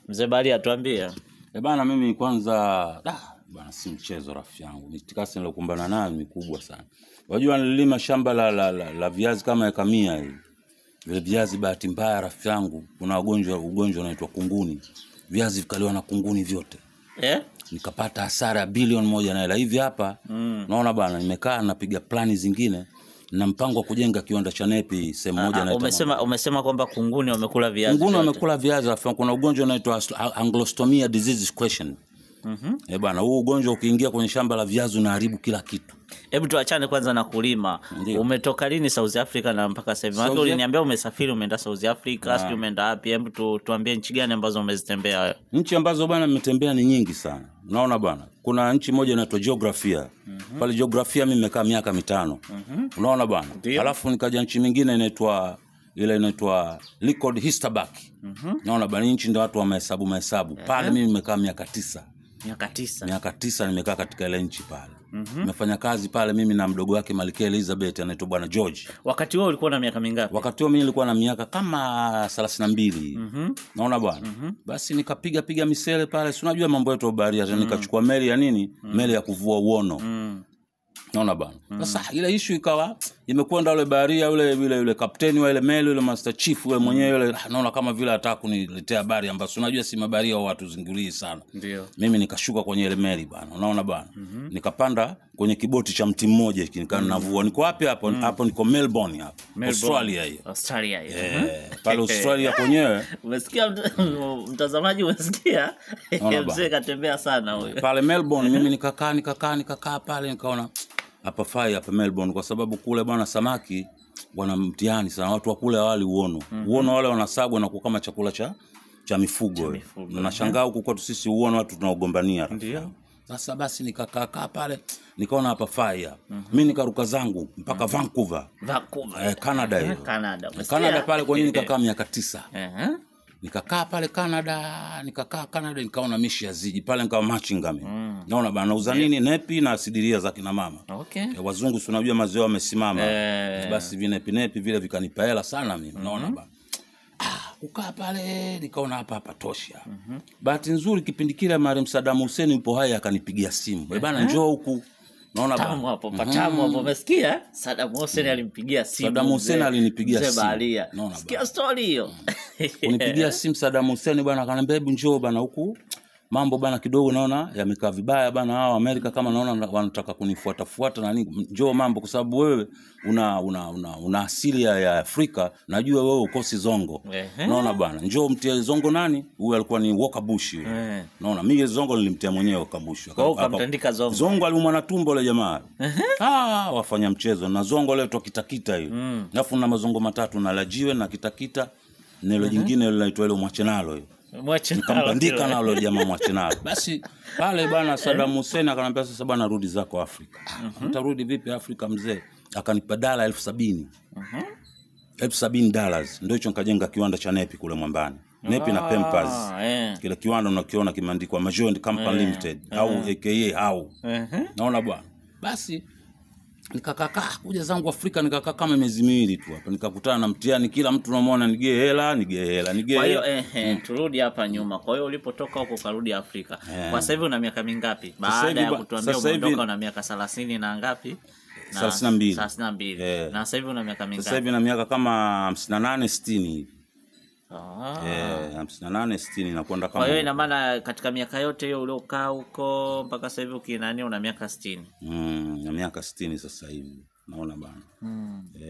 Mzee Baria tuambie. Bana mimi kwanza bana si mchezo rafiki yangu. Mitikasi nilokumbana nayo ni kubwa sana. Wajua nililima shamba la viazi kama eka 100 hivi. Vile viazi bahati mbaya rafiki yangu kuna ugonjwa unaitwa kunguni. Viazi vikaliwa na kunguni vyote. Nikapata hasara bilioni 1 na hela hivi hapa. Naona bana nimekaa napiga plani zingine na mpango wa kujenga kiwanda cha nepi sehemu moja na umesema kwamba kunguni wamekula viazi. Kunguni wamekula viazi afa kuna ugonjwa unaitwa Anglostomia disease question. Bana huu ugonjwa ukiingia kwenye shamba la viazi unaharibu kila kitu. Hebu tuachane kwanza na kulima. Umetoka lini South Africa na mpaka sasa hivi? Maana uliniambia umesafiri umeenda South Africa, sio umeenda wapi? Hebu tuambie nchi gani ambazo umezitembea wewe? Nchi ambazo bana nimetembea ni nyingi sana. Unaona bana? Kuna nchi moja inaitwa Geografia. Pale Geografia mimi nimekaa miaka 5. Unaona bana? Alafu nikaja nchi nyingine inaitwa Liquid Histerback. Unaona bana nchi ndio watu wa mahesabu. Pale mimi nimekaa miaka 9. Miaka 9 nimekaa katika ile nchi pale. Nimefanya kazi pale mimi na mdogo wake Malkia Elizabeth anaitwa bwana George. Wakati huo ulikuwa na miaka mingapi? Wakati huo mimi nilikuwa na miaka kama 32. Naona bwana. Basi nikapiga misele pale. Si unajua mambo yetu ya baharia, nikachukua meli ya nini? Meli ya kuvua uono. Naona bwana. Sasa ile issue ikawa imekwenda yule baharia yule kapteni wa ile meli yule master chief yule mwenyewe yule naona kama vile anataka kuniletea habari ambazo unajua si mabaharia wa watu zingulii sana. Ndio. Mimi nikashuka kwenye ile meli bwana. Unaona bwana. Nikapanda kwenye kiboti cha mti mmoja hiki navua. Niko wapi hapo? Hapo niko Melbourne hapo. Australia hiyo. Pale Australia kwenyewe. Umesikia mtazamaji umesikia? Mzee katembea sana huyo. Pale Melbourne mimi nikakaa pale nikaona hapa fai hapa Melbourne kwa sababu kule bwana samaki wana mtihani sana watu wa kule hawali uono. Uono wale wanasagwa na kama chakula cha mifugo. Na nashangaa huku kwetu sisi uono watu tunaogombania. Ndio. Sasa basi nikakaa pale nikaona hapa fai hapa. Mimi nikaruka zangu mpaka Vancouver. Canada hiyo. Canada pale kwa nini nikakaa miaka 9. Nikakaa pale Canada nikaona mishi ya ziji pale nikawa machinga mimi. Naona bana nauza nini nepi na sidiria za kina mama. Wazungu si unajua mazao yamesimama. Basi vinepi vile vikanipa hela sana mimi. Naona bana. Kukaa pale nikaona hapa tosha. Bahati nzuri kipindi kile Marem Saddam Hussein yupo hai akanipigia simu. Bana njoo huku. Naona bana hapo patamu hapo umesikia? Saddam Hussein alimpigia simu. Saddam Hussein alinipigia simu. Sikia story hiyo. Unipigia simu Saddam Hussein bana akaniambia hebu njoo bana huku. Mambo bana kidogo naona yamekaa vibaya bana hao Amerika kama naona wanataka kunifuata na nini. Njoo mambo kwa sababu wewe una asili ya Afrika, najua wewe ukosi zongo. Naona bana njoo mtie zongo nani? Huyu alikuwa ni Walker Bush yule. Naona mimi zongo nilimtia mwenyewe Walker Bush. Ukamtandika zongo. Zongo aliumwa na tumbo ile jamaa. Wafanya mchezo na zongo leo tokitakita hiyo. Alafu na mazongo matatu na lajiwe na kitakita. Neno jingine linaitwa ile mwachenalo hiyo. Nikampandika nalo jamaa mwachenalo. Basi pale bana Saddam Hussein akaniambia sasa bana rudi zako Afrika. Nitarudi vipi Afrika mzee? Akanipa $70,000. $70,000 ndio hicho nikajenga kiwanda cha nepi kule Mwambani. Nepi na Pampers. Kile kiwanda unakiona kimeandikwa Major Company Limited au aka au. Naona bwana. Basi nikakaa kuja zangu Afrika nikakaa kama miezi 2 tu hapa nikakutana na mtihani kila mtu unamwona nige hela. Kwa hiyo turudi hapa nyuma. Kwa hiyo ulipotoka huko karudi Afrika. Kwa sasa hivi una miaka mingapi? Baada ya kutuambia umeondoka una miaka 30 na ngapi? 32. Na sasa hivi una miaka mingapi? Sasa hivi na miaka kama 58 60 hivi. 58 60 nakwenda kama. Kwa hiyo ina maana katika miaka yote hiyo uliokaa huko mpaka sasa hivi ukinani una miaka 60. Na miaka 60 sasa hivi. Naona bana.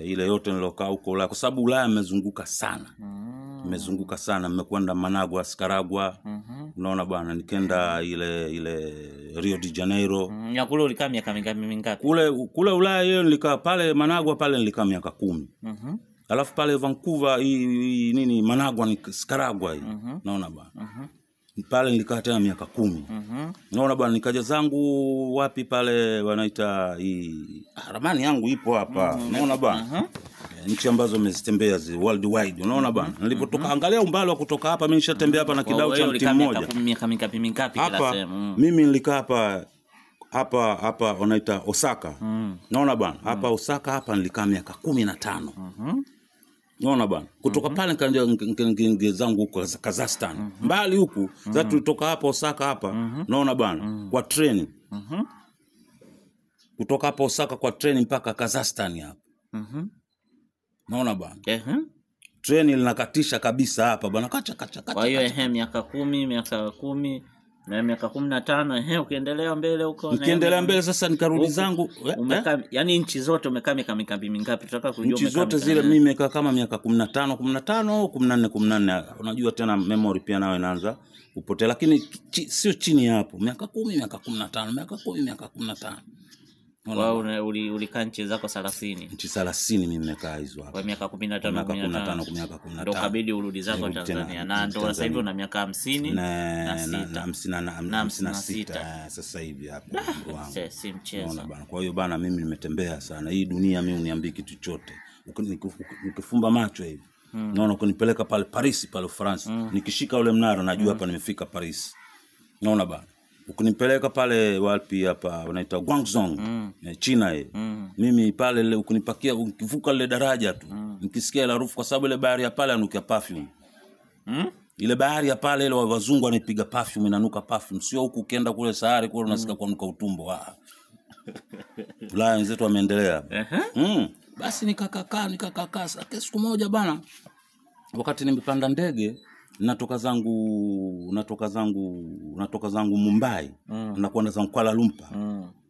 Ile yote nilokaa huko Ulaya kwa sababu Ulaya nimezunguka sana. Nimezunguka sana, nimekwenda Managua, Nicaragua. Unaona bana, nikaenda ile Rio de Janeiro. Ya kule ulikaa miaka mingapi? Kule Ulaya hiyo nilikaa pale Managua pale nilikaa miaka 10. Alafu pale Vancouver nini Managua ni Nicaragua hii. Naona bana. Pale nilikaa tena miaka 10. Naona bana nikaja zangu wapi pale wanaita ramani yangu ipo hapa. Naona bana. Nchi ambazo nimezitembea worldwide. Unaona bana. Nilipotoka angalia umbali wa kutoka hapa mimi nishatembea hapa na kidau cha mti mmoja. Miaka mingapi kila sehemu? Mimi nilikaa hapa wanaita Osaka. Naona bana. Hapa Osaka hapa nilikaa miaka 15. Unaona bwana. Kutoka pale nikaenda zangu huko Kazakhstan. Mbali huku, sasa tulitoka hapa Osaka hapa. Unaona bwana, kwa treni. Kutoka hapa Osaka kwa treni mpaka Kazakhstan hapa. Unaona bwana. Treni linakatisha kabisa hapa bwana, kacha. Kwa hiyo miaka 10 na miaka 15 ukiendelea mbele huko nikiendelea mbele sasa nikarudi zangu yani nchi zote umekaa miaka mingapi? Tunataka kujua nchi zote zile. Mimi nimekaa kama miaka 15 au 14. Unajua tena memory pia nayo inaanza kupotea, lakini sio chini hapo, miaka 10 miaka 15 miaka 10 miaka 15. Wao ulikaa nchi zako 30. Nchi 30 mimi nimekaa hizo hapo. Kwa miaka 15 miaka 15 ndio kabidi urudi zako Tanzania. Na ndio sasa hivi una miaka 50 na 56 sasa hivi hapo. Si mchezo. Kwa hiyo bana mimi nimetembea sana. Hii dunia mimi uniambie kitu chochote. Nikifumba macho hivi. Naona kunipeleka pale Paris pale France. Nikishika ule mnara najua hapa nimefika Paris. Naona bana. Ukunipeleka pale wapi hapa wanaita Guangzhou China mimi pale ukunipakia ukivuka ile daraja tu nikisikia ile harufu, kwa sababu ile bahari ya pale anukia perfume ile bahari ya pale ile wazungu wanipiga perfume, inanuka perfume, sio huku ukienda kule Sahara kule unasikia kunuka utumbo. Ulaya wenzetu wameendelea. Basi nikakaa siku moja bana, wakati nimepanda ndege natoka zangu Mumbai na kwenda zangu Kuala Lumpur.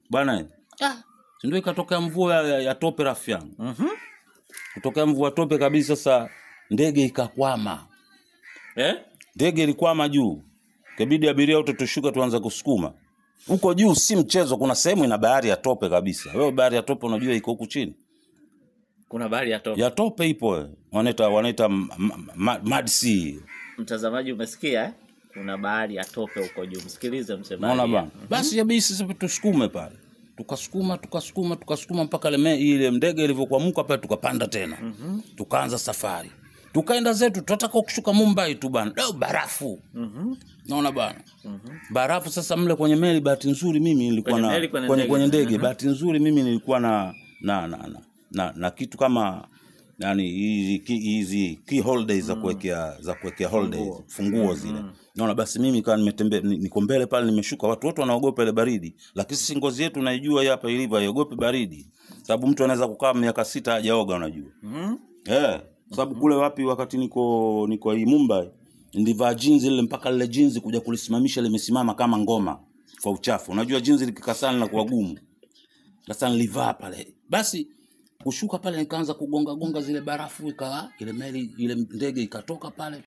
Bwana ndio ikatokea mvua ya tope rafiki yangu. Kutokea mvua tope kabisa, sasa ndege ikakwama. Ndege ilikwama juu. Kabidi abiria wote tushuka tuanze kusukuma. Huko juu si mchezo, kuna sehemu ina bahari ya tope kabisa. Wewe bahari ya tope unajua iko huku chini? Kuna bahari ya tope. Ya tope ipo. Wanaita Mad Sea. Mtazamaji umesikia kuna bahari ya tope huko juu. Msikilize msemaji. Naona bwana. Basi yabisi sasa tusukume pale. Tukasukuma mpaka ile ndege ilivyokuamuka pale, tukapanda tena. Tukaanza safari. Tukaenda zetu, tunataka kushuka Mumbai tu bwana. Leo barafu. Naona bwana. Barafu sasa mle kwenye meli, bahati nzuri mimi nilikuwa kwenye ndege. Bahati nzuri mimi nilikuwa na kitu kama yani hizi key holidays za kuwekea holidays, funguo zile. Naona basi mimi kama nimetembea niko mbele pale, nimeshuka, watu wote wanaogopa ile baridi, lakini sisi ngozi yetu naijua hapa ilivyo, haiogopi baridi, sababu mtu anaweza kukaa miaka 6 hajaoga unajua. Sababu kule wapi wakati niko hii Mumbai ndivaa jeans ile mpaka ile jeans kuja kulisimamisha limesimama kama ngoma kwa uchafu. Unajua jeans likikasana na kuwa gumu. Sasa nilivaa pale. Basi kushuka pale nikaanza kugonga zile barafu, ikawa ile ndege ikatoka pale.